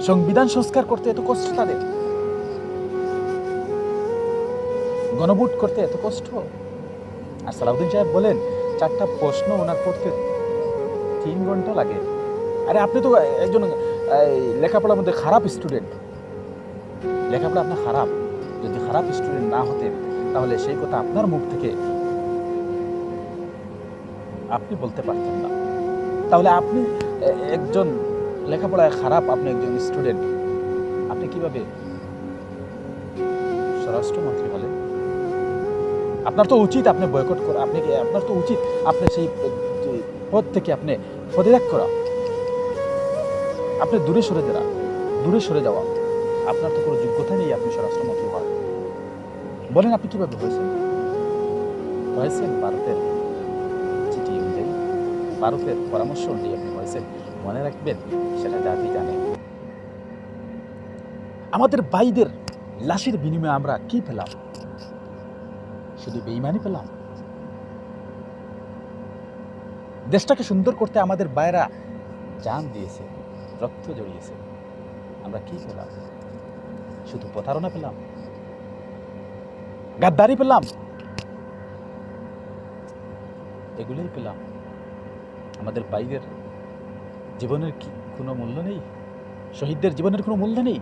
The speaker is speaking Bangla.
সংবিধান সংস্কার করতে এত কষ্ট তাদের, গণভোট করতে এত কষ্ট। আর সালাউদ্দিন সাহেব বলেন 4টা প্রশ্ন ওনার পড়তে 3 ঘন্টা লাগে। আরে আপনি তো একজন লেখাপড়ার মধ্যে খারাপ স্টুডেন্ট, লেখাপড়া আপনার খারাপ। যদি খারাপ স্টুডেন্ট না হতেন তাহলে সেই কথা আপনার মুখ থেকে আপনি বলতে পারতেন না। তাহলে আপনি একজন লেখাপড়ায় খারাপ, আপনি একজন স্টুডেন্ট, আপনি কিভাবে স্বরাষ্ট্রমন্ত্রী বলেন? আপনার তো উচিত আপনি বয়কট করা, আপনার তো উচিত আপনি সেই পদ থেকে আপনি পদত্যাগ করা, আপনি দূরে সরে যাওয়া। আপনার তো কোনো যোগ্যতা নেই আপনি স্বরাষ্ট্রমন্ত্রী হওয়ার। বলেন আপনি কিভাবে হয়েছেন? ভারতের চিঠি অনুযায়ী, ভারতের পরামর্শ অনুযায়ী আপনি হয়েছেন। মনে রাখবেন, সেটা জাতি জানে। আমাদের ভাইদের লাশের বিনিময়ে আমরা কি পেলাম? শুধু বেঈমানি পেলাম। দেশটাকে সুন্দর করতে আমাদের ভাইরা জান দিয়েছে, রক্ত জড়িয়েছে। আমরা কি পেলাম? শুধু প্রতারণা পেলাম, গাদ্দারি পেলাম, এগুলোই পেলাম। আমাদের ভাইদের জীবনের কি কোনো মূল্য নেই? শহীদদের জীবনের কোনো মূল্য নেই?